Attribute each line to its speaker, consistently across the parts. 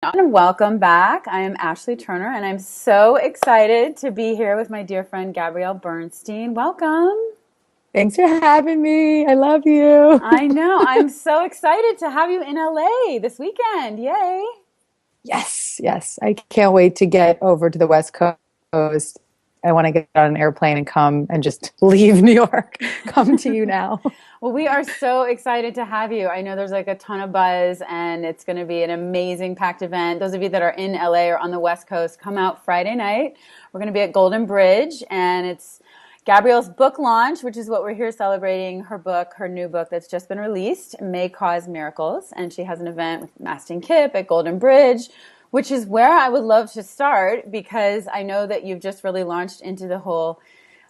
Speaker 1: And welcome back. I am Ashley Turner, and I'm so excited to be here with my dear friend Gabrielle Bernstein. Welcome.
Speaker 2: Thanks for having me. I love you.
Speaker 1: I know. I'm so excited to have you in LA this weekend. Yay.
Speaker 2: Yes, yes. I can't wait to get over to the West Coast. I want to get on an airplane and come and just leave New York. Come to you now.
Speaker 1: Well, we are so excited to have you. I know there's like a ton of buzz, and it's going to be an amazing packed event. Those of you that are in LA or on the West Coast, come out Friday night. We're going to be at Golden Bridge, and it's Gabrielle's book launch, which is what we're here celebrating. Her new book that's just been released, May Cause Miracles. And she has an event with Mastin Kipp at Golden Bridge, which is where I would love to start, because I know that you've just really launched into the whole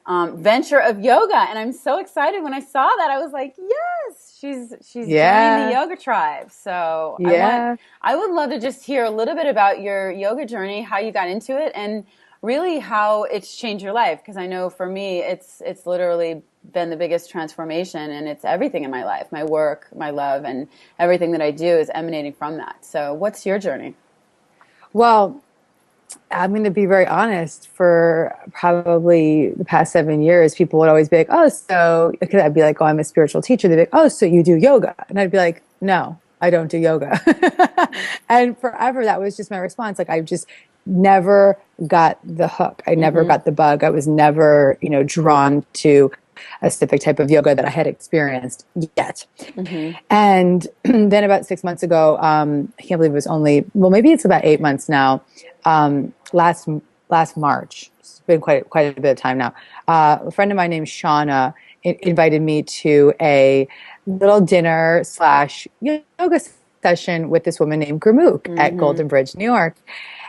Speaker 1: venture of yoga, and I'm so excited. When I saw that, I was like, yes, she's joining the
Speaker 2: Yeah.
Speaker 1: yoga tribe. So
Speaker 2: Yeah.
Speaker 1: I would love to just hear a little bit about your yoga journey, how you got into it, and really how it's changed your life. Because I know for me, it's literally been the biggest transformation, and it's everything in my life, my work, my love, and everything that I do is emanating from that. So what's your journey?
Speaker 2: Well, I'm going to be very honest. For probably the past 7 years, people would always be like, "Oh, so," because I'd be like, "Oh, I'm a spiritual teacher." They'd be like, "Oh, so you do yoga?" And I'd be like, "No, I don't do yoga." And forever, that was just my response. Like, I just never got the hook. I never
Speaker 1: Mm-hmm.
Speaker 2: got the bug. I was never, drawn to a specific type of yoga that I had experienced yet.
Speaker 1: Mm-hmm.
Speaker 2: And then about 6 months ago, I can't believe it was only, well, maybe it's about 8 months now. Last March, it's been quite a bit of time now. A friend of mine named Shauna invited me to a little dinner slash yoga session with this woman named Gurmukh at
Speaker 1: Mm-hmm.
Speaker 2: Golden Bridge, New York.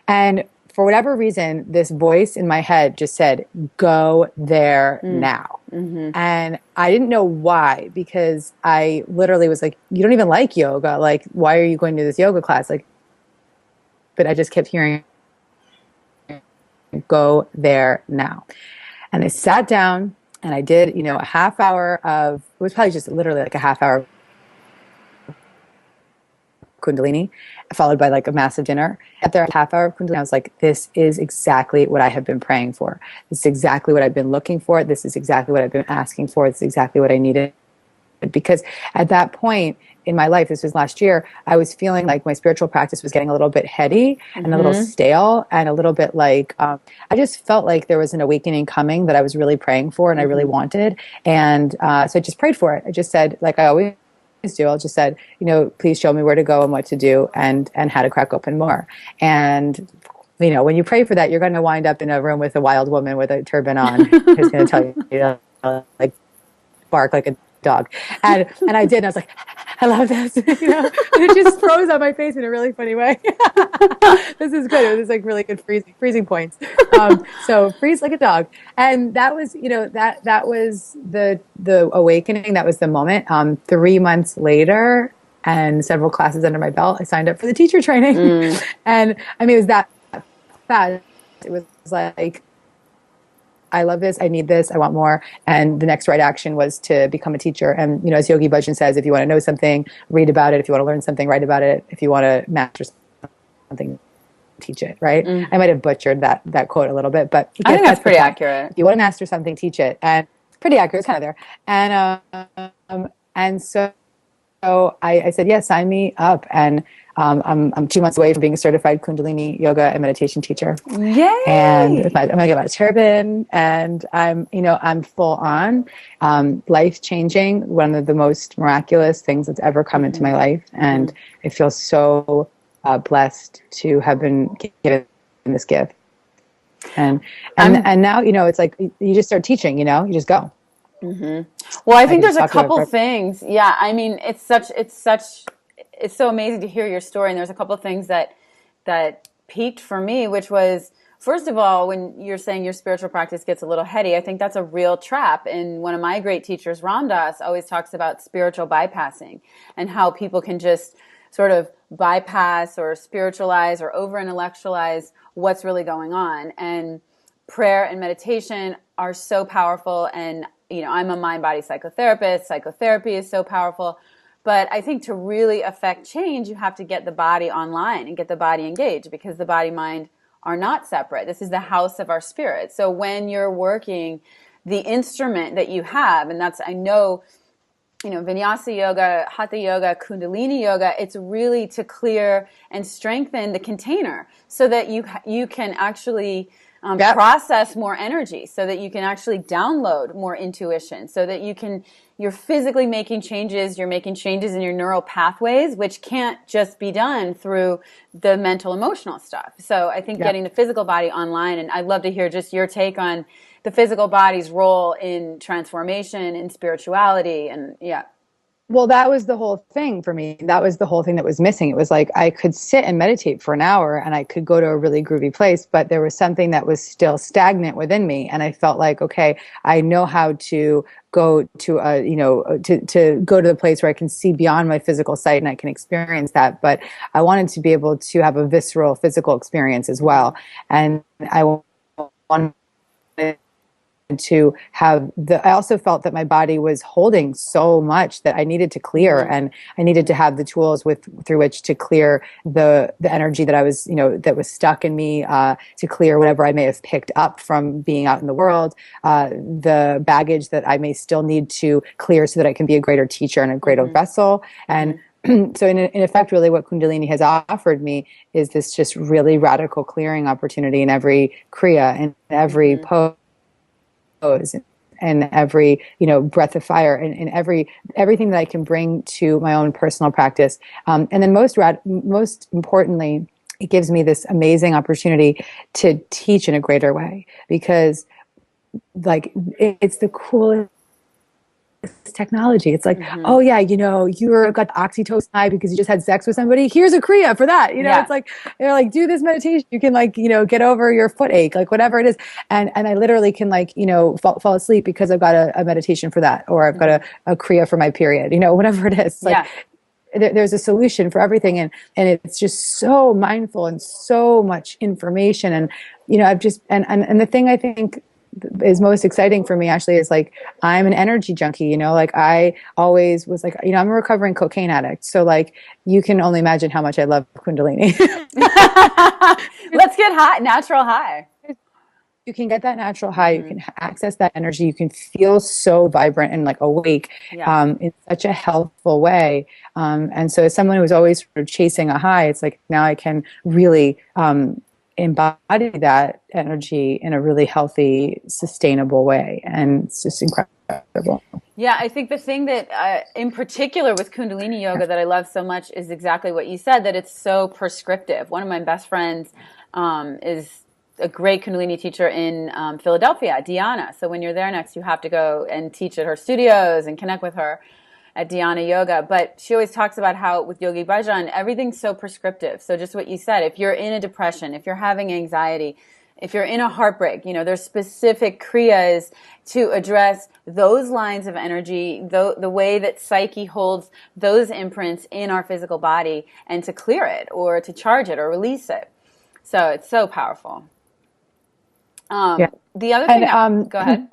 Speaker 2: And for whatever reason, this voice in my head just said, "Go there now."
Speaker 1: Mm-hmm.
Speaker 2: And I didn't know why, because I literally was like, "You don't even like yoga. Like, why are you going to this yoga class?" Like, but I just kept hearing, "Go there now." And I sat down and I did, a half hour of, it was probably just literally like a half hour Kundalini, followed by like a massive dinner. After a half hour of Kundalini, I was like, this is exactly what I have been praying for. This is exactly what I've been looking for. This is exactly what I've been asking for. It's exactly what I needed. Because at that point in my life, this was last year, I was feeling like my spiritual practice was getting a little bit heady and a little
Speaker 1: Mm-hmm.
Speaker 2: stale and a little bit like, I just felt like there was an awakening coming that I was really praying for and I really
Speaker 1: Mm-hmm.
Speaker 2: wanted. And so I just prayed for it. I just said, like I always do, I just said, please show me where to go and what to do and how to crack open more. And when you pray for that, you're going to wind up in a room with a wild woman with a turban on who's going to tell you, like, bark like a dog. And I did, and I was like, "I love this," and it just froze on my face in a really funny way. This is good. It was like really good freezing points. So freeze like a dog. And that was, that was the awakening. That was the moment. 3 months later, and several classes under my belt, I signed up for the teacher training.
Speaker 1: Mm.
Speaker 2: And I mean, it was that fast. It was like, I love this. I need this. I want more. And the next right action was to become a teacher. And, as Yogi Bhajan says, if you want to know something, read about it. If you want to learn something, write about it. If you want to master something, teach it. Right.
Speaker 1: Mm.
Speaker 2: I might have butchered that quote a little bit, but
Speaker 1: I think that's
Speaker 2: that's the
Speaker 1: pretty
Speaker 2: point.
Speaker 1: accurate.
Speaker 2: If you want to master something, teach it. And pretty accurate. It's kind of there. And so I said, yes, sign me up. And I'm 2 months away from being a certified Kundalini yoga and meditation teacher. And
Speaker 1: Yay!
Speaker 2: I'm going to get my turban, and I'm full on, life changing. One of the most miraculous things that's ever come into
Speaker 1: Mm-hmm.
Speaker 2: my life. And
Speaker 1: Mm-hmm.
Speaker 2: I feel so blessed to have been given this gift. And, and,
Speaker 1: I'm
Speaker 2: and now, it's like, you just start teaching, you just go.
Speaker 1: hmm Well, I
Speaker 2: I
Speaker 1: think
Speaker 2: could
Speaker 1: there's
Speaker 2: just
Speaker 1: a
Speaker 2: talk about it
Speaker 1: couple
Speaker 2: forever.
Speaker 1: things. Yeah, I mean, it's so amazing to hear your story. And there's a couple things that peaked for me, which was, first of all, when you're saying your spiritual practice gets a little heady, I think that's a real trap. And one of my great teachers, Ram Dass, always talks about spiritual bypassing and how people can just sort of bypass or spiritualize or over intellectualize what's really going on. And prayer and meditation are so powerful. And I'm a mind body psychotherapist. Psychotherapy is so powerful. But I think to really affect change, you have to get the body online and get the body engaged, because the body mind are not separate. This is the house of our spirit. So when you're working the instrument that you have, and that's, I know, Vinyasa yoga, Hatha yoga, Kundalini yoga, it's really to clear and strengthen the container so that you can actually
Speaker 2: Yep.
Speaker 1: process more energy, so that you can actually download more intuition, so that you're physically making changes, you're making changes in your neural pathways, which can't just be done through the mental, emotional stuff. So I think getting the physical body online, and I'd love to hear just your take on the physical body's role in transformation, in spirituality, and yeah.
Speaker 2: Well, that was the whole thing for me. That was the whole thing that was missing. It was like I could sit and meditate for an hour and I could go to a really groovy place, but there was something that was still stagnant within me. And I felt like, okay, I know how to go to to go to the place where I can see beyond my physical sight and I can experience that. But I wanted to be able to have a visceral physical experience as well. And I wanted to have I also felt that my body was holding so much that I needed to clear, and I needed to have the tools through which to clear the energy that I was, that was stuck in me, to clear whatever I may have picked up from being out in the world, the baggage that I may still need to clear so that I can be a greater teacher and a greater vessel. And so in effect, really what Kundalini has offered me is this just really radical clearing opportunity in every kriya, in every pose, and every breath of fire, and everything that I can bring to my own personal practice, and then most importantly, it gives me this amazing opportunity to teach in a greater way, because like it's the coolest technology. It's like, oh yeah, you're got the oxytocin high because you just had sex with somebody. Here's a kriya for that. It's like they're like, do this meditation. You can get over your foot ache, like whatever it is. And I literally can fall asleep because I've got a meditation for that, or I've got a kriya for my period. Whatever it is. Like there's a solution for everything, and it's just so mindful and so much information. And I've just and the thing I think is most exciting for me actually is like I'm an energy junkie, like I always was like, I'm a recovering cocaine addict, so like you can only imagine how much I love Kundalini.
Speaker 1: Let's get high, natural high.
Speaker 2: You can get that natural high, you can access that energy, you can feel so vibrant and like awake in such a healthful way, and so as someone who's always sort of chasing a high, it's like now I can really embody that energy in a really healthy, sustainable way. And it's just incredible.
Speaker 1: Yeah, I think the thing that in particular with Kundalini yoga that I love so much is exactly what you said, that it's so prescriptive. One of my best friends is a great Kundalini teacher in Philadelphia, Diana. So when you're there next, you have to go and teach at her studios and connect with her at Dhyana Yoga. But she always talks about how with Yogi Bhajan, everything's so prescriptive. So just what you said, if you're in a depression, if you're having anxiety, if you're in a heartbreak, there's specific kriyas to address those lines of energy, the way that psyche holds those imprints in our physical body, and to clear it or to charge it or release it. So it's so powerful. The other thing, go ahead.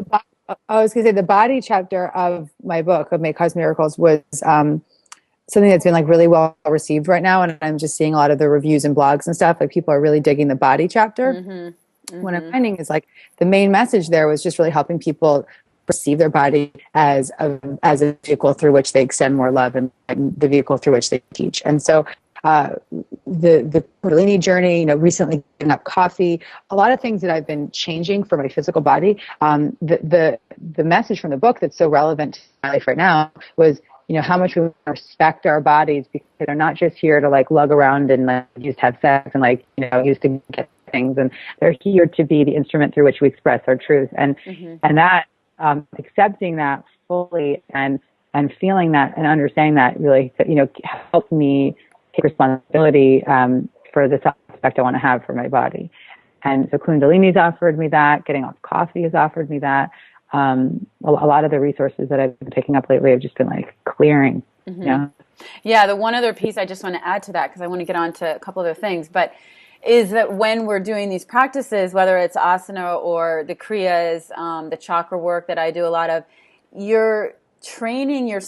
Speaker 2: I was going to say the body chapter of my book of May Cause Miracles was something that's been like really well received right now, and I'm just seeing a lot of the reviews and blogs and stuff. Like people are really digging the body chapter. What I'm finding is like the main message there was just really helping people perceive their body as a vehicle through which they extend more love, and the vehicle through which they teach. And so the Kundalini journey, recently giving up coffee, a lot of things that I've been changing for my physical body. The message from the book that's so relevant to my life right now was, how much we respect our bodies, because they're not just here to like lug around and like just have sex and like, used to get things, and they're here to be the instrument through which we express our truth. And that accepting that fully and feeling that and understanding that really, helped me take responsibility for this aspect I want to have for my body. And so Kundalini's offered me that. Getting off coffee has offered me that. A lot of the resources that I've been picking up lately have just been like clearing.
Speaker 1: Yeah, the one other piece I just want to add to that, because I want to get on to a couple other things, but is that when we're doing these practices, whether it's asana or the kriyas, the chakra work that I do a lot of, you're training you're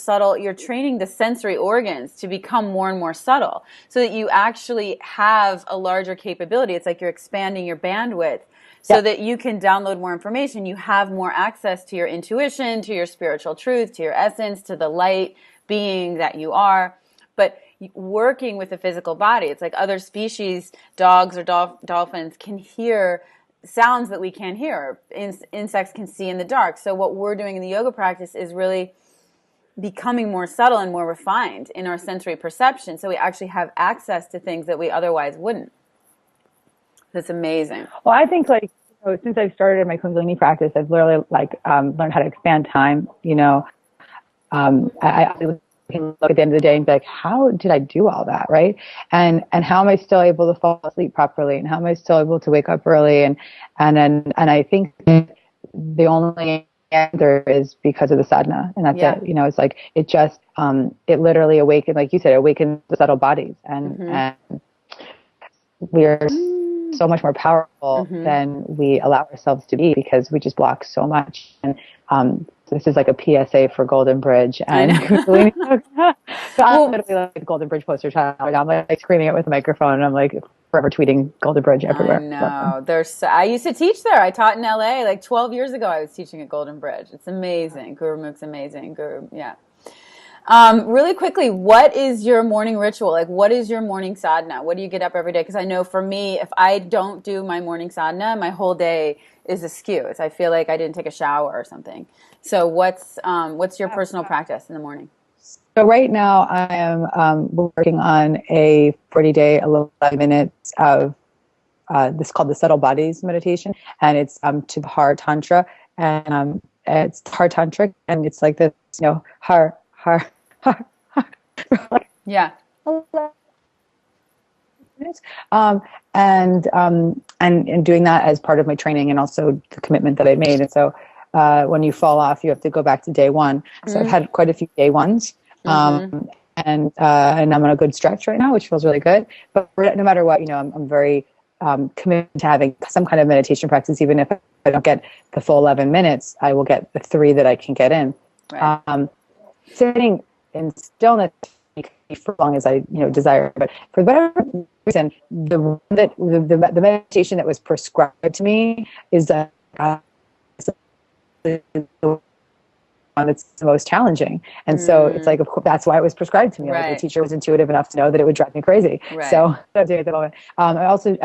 Speaker 1: training the sensory organs to become more and more subtle so that you actually have a larger capability. It's like you're expanding your bandwidth so that you can download more information. You have more access to your intuition, to your spiritual truth, to your essence, to the light being that you are. But working with the physical body, it's like other species, dogs or dolphins can hear sounds that we can't hear. Insects can see in the dark. So what we're doing in the yoga practice is really becoming more subtle and more refined in our sensory perception, so we actually have access to things that we otherwise wouldn't. That's amazing.
Speaker 2: Well, I think since I've started my Kundalini practice, I've literally learned how to expand time. I can look at the end of the day and be like, how did I do all that, right? And how am I still able to fall asleep properly? And how am I still able to wake up early? And I think the only answer is because of the sadhana, and that's it. It's like it just it literally awakened, like you said, awakens the subtle bodies, and we're so much more powerful than we allow ourselves to be, because we just block so much. And this is like a PSA for Golden Bridge, and so I'm literally like a Golden Bridge poster child. I'm like screaming it with a microphone, and I'm like forever tweeting Golden Bridge everywhere.
Speaker 1: I know. I used to teach there. I taught in LA like 12 years ago. I was teaching at Golden Bridge. It's amazing. Guru Mukh's amazing. Really quickly, what is your morning ritual? Like, what is your morning sadhana? What do you get up every day? Because I know for me, if I don't do my morning sadhana, my whole day is askew. I feel like I didn't take a shower or something. So what's your personal practice in the morning?
Speaker 2: So right now I am working on a 40-day, 11 minutes of this is called the Subtle Bodies meditation, and it's to the Har Tantra, and it's Har Tantric, and it's like this, Har.
Speaker 1: Yeah.
Speaker 2: And doing that as part of my training, and also the commitment that I made. And so when you fall off, you have to go back to day one. So I've had quite a few day ones. And I'm on a good stretch right now, which feels really good. But no matter what, I'm very committed to having some kind of meditation practice. Even if I don't get the full 11 minutes, I will get the 3 that I can get in. Right. Sitting in stillness for as long as I desire, but for whatever reason, the meditation that was prescribed to me is the one that's the most challenging, and so it's like, of course, that's why it was prescribed to me. Right. Like, the teacher was intuitive enough to know that it would drive me crazy. Right. So that's it at the moment. I also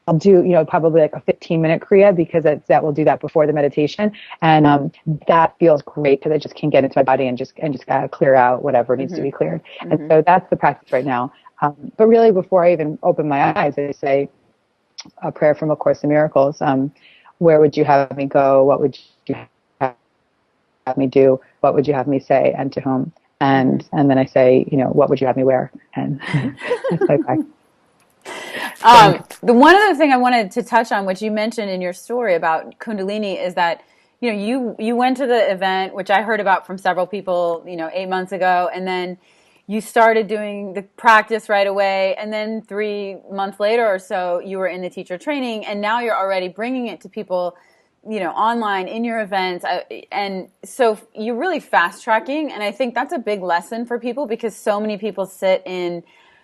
Speaker 2: I'll do probably like a 15-minute kriya, because that will do that before the meditation, and that feels great because I just can get into my body and just clear out whatever needs to be cleared. And so that's the practice right now. But really, before I even open my eyes, I say a prayer from A Course in Miracles. Where would you have me go? What would you have me do? What would you have me say, and to whom? And then I say, what would you have me wear? And that's my practice.
Speaker 1: The one other thing I wanted to touch on, which you mentioned in your story about Kundalini, is that you went to the event, which I heard about from several people 8 months ago, and then you started doing the practice right away, and then 3 months later or so you were in the teacher training, and now you're already bringing it to people online in your events, and so you're really fast tracking, and I think that's a big lesson for people, because so many people sit in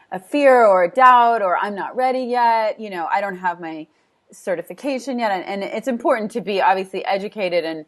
Speaker 1: a fear or a doubt, or I'm not ready yet, I don't have my certification yet, and it's important to be obviously educated, and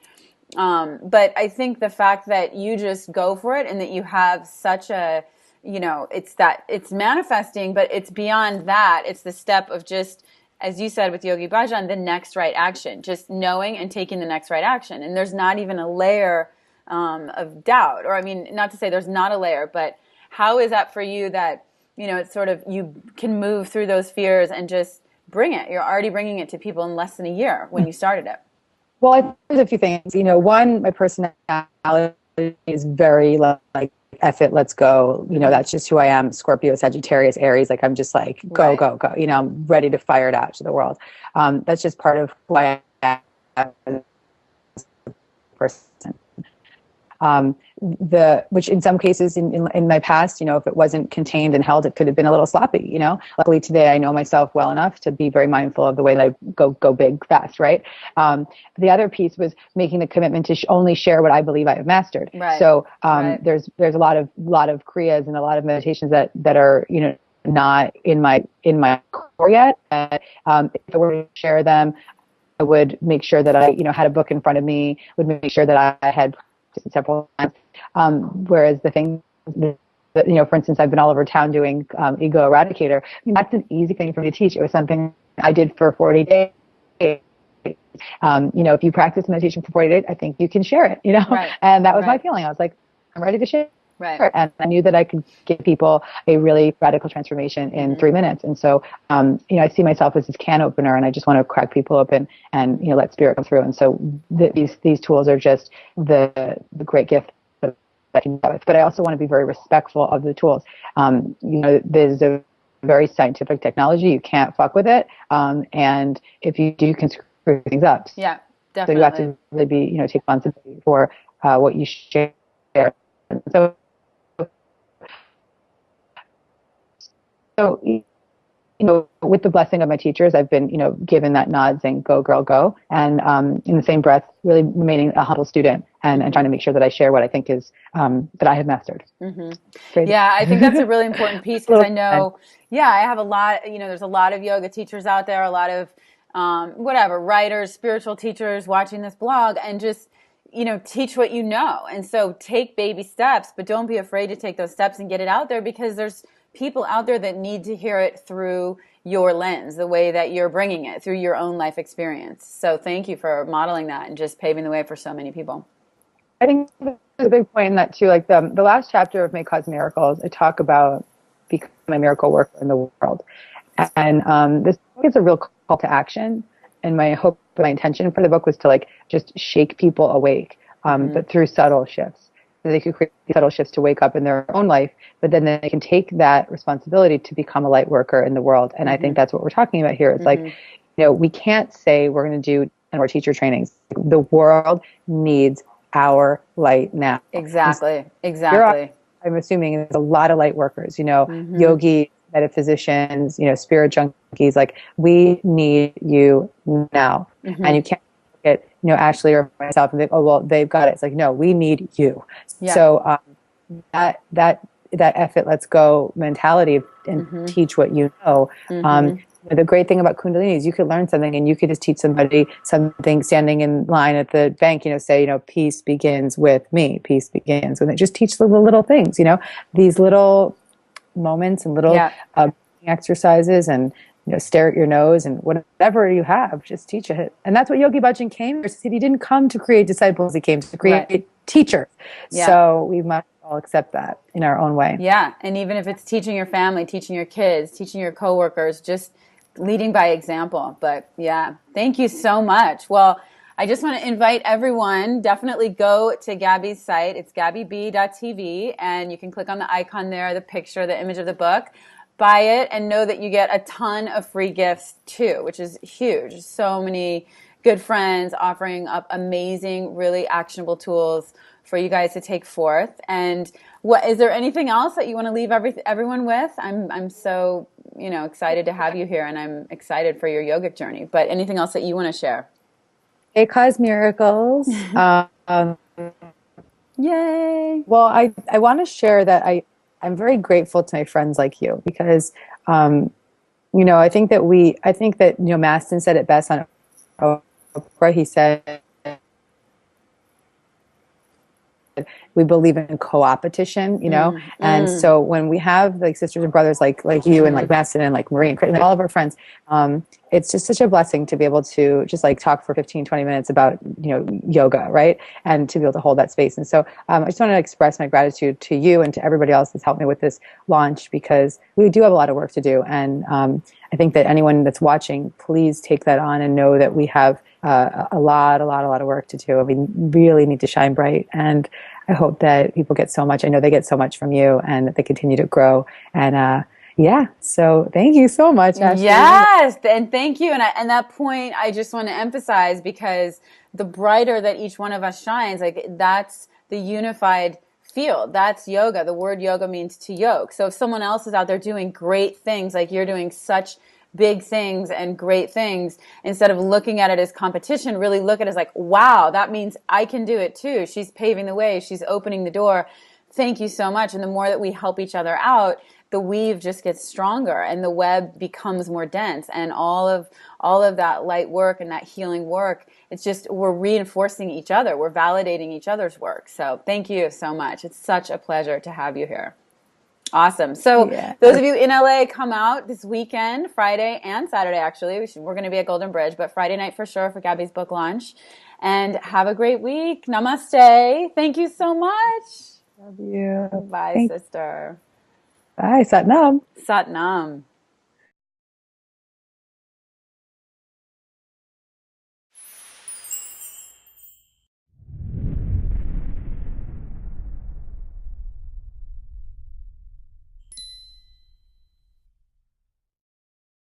Speaker 1: but I think the fact that you just go for it, and that you have such a, it's manifesting, but it's beyond that. It's the step of just, as you said with Yogi Bhajan, the next right action, just knowing and taking the next right action, and there's not even a layer of doubt, or not to say there's not a layer, but how is that for you that it's sort of, you can move through those fears and just bring it. You're already bringing it to people in less than a year when you started it.
Speaker 2: Well, I think there's a few things. One, my personality is very like, F it, let's go. That's just who I am. Scorpio, Sagittarius, Aries. Like, I'm just like, go, go, go. I'm ready to fire it out to the world. That's just part of who I am as a person. which in some cases in my past, if it wasn't contained and held, it could have been a little sloppy. Luckily today I know myself well enough to be very mindful of the way that I go big fast, right? The other piece was making the commitment to only share what I believe I have mastered.
Speaker 1: Right.
Speaker 2: So
Speaker 1: Right.
Speaker 2: there's a lot of kriyas and a lot of meditations that are not in my core yet. If I were to share them, I would make sure that I had a book in front of me. Would make sure that I had several times. Whereas the thing that, for instance, I've been all over town doing Ego Eradicator. That's an easy thing for me to teach. It was something I did for 40 days. If you practice meditation for 40 days, I think you can share it,
Speaker 1: Right.
Speaker 2: And that was my
Speaker 1: Right.
Speaker 2: feeling. I was like, I'm ready to share
Speaker 1: Right.
Speaker 2: it. And I knew that I could give people a really radical transformation in 3 minutes. And so, I see myself as this can opener, and I just want to crack people open and let spirit come through. And so these tools are just the great gift that I can have. But I also want to be very respectful of the tools. There's a very scientific technology. You can't fuck with it. And if you do, you can screw things up.
Speaker 1: Yeah, definitely.
Speaker 2: So you have to really be, take responsibility for what you share. So, with the blessing of my teachers, I've been, given that nod saying, go girl, go. And in the same breath, really remaining a humble student and trying to make sure that I share what I think is, that I have mastered.
Speaker 1: Mm-hmm. Yeah, I think that's a really important piece because I know, I have a lot, there's a lot of yoga teachers out there, a lot of writers, spiritual teachers watching this blog, and just, teach what you know. And so take baby steps, but don't be afraid to take those steps and get it out there, because there's people out there that need to hear it through your lens, the way that you're bringing it through your own life experience. So thank you for modeling that and just paving the way for so many people.
Speaker 2: I think there's a big point in that too. Like the last chapter of May Cause Miracles, I talk about becoming a miracle worker in the world. And this is a real call to action. And my hope, my intention for the book was to just shake people awake, but through subtle shifts. So they could create subtle shifts to wake up in their own life, but then they can take that responsibility to become a light worker in the world. And I think that's what we're talking about here. It's we can't say we're going to do 10 more teacher trainings. The world needs our light now.
Speaker 1: Exactly.
Speaker 2: I'm assuming there's a lot of light workers, yogis, metaphysicians, spirit junkies. We need you now. And you can't look at, Ashley or myself and think, oh, well, they've got it. It's no, we need you. Yeah. So that F it, let's go mentality and teach what you know. The great thing about Kundalini is you could learn something and you could just teach somebody something standing in line at the bank, say, peace begins with me. Peace begins with it. Just teach the little things, these little moments and little exercises, and stare at your nose and whatever you have, just teach it. And that's what Yogi Bhajan came here. He didn't come to create disciples, he came to create teachers. Yeah. So we must all accept that in our own way.
Speaker 1: Yeah. And even if it's teaching your family, teaching your kids, teaching your coworkers, just leading by example. But yeah, thank you so much. Well, I just want to invite everyone, definitely go to Gabby's site. It's gabbyb.tv, and you can click on the icon there, the picture, the image of the book. Buy it and know that you get a ton of free gifts too, which is huge. So many good friends offering up amazing, really actionable tools for you guys to take forth. And is there anything else that you want to leave everyone with? I'm so excited to have you here, and I'm excited for your yogic journey. But anything else that you want to share?
Speaker 2: They cause miracles.
Speaker 1: Yay!
Speaker 2: Well, I want to share that I'm very grateful to my friends like you, because, I think that Mastin said it best on Oprah. He said, we believe in co-opetition, and so when we have sisters and brothers like you and Mastin and Marie and Chris and all of our friends, it's just such a blessing to be able to just talk for 15-20 minutes about yoga, right, and to be able to hold that space. And so I just want to express my gratitude to you and to everybody else that's helped me with this launch, because we do have a lot of work to do. And I think that anyone that's watching, please take that on and know that we have a lot of work to do. We really need to shine bright, and I hope that people get so much. I know they get so much from you, and that they continue to grow. And so thank you so much, Ashley.
Speaker 1: Yes, and thank you. And that point, I just want to emphasize, because the brighter that each one of us shines, that's the unified field. That's yoga. The word yoga means to yoke. So if someone else is out there doing great things, like you're doing such big things and great things, instead of looking at it as competition, really look at it as like, wow, that means I can do it too. She's paving the way. She's opening the door. Thank you so much. And the more that we help each other out, the weave just gets stronger and the web becomes more dense, and all of that light work and that healing work, it's just, we're reinforcing each other, we're validating each other's work. So thank you so much. It's such a pleasure to have you here. Awesome. So
Speaker 2: Yeah.
Speaker 1: those of you in LA, come out this weekend, Friday and Saturday actually. We're going to be at Golden Bridge, but Friday night for sure for Gabby's book launch. And have a great week. Namaste. Thank you so much.
Speaker 2: Love you.
Speaker 1: Bye, sister.
Speaker 2: Bye, Satnam.
Speaker 1: Satnam.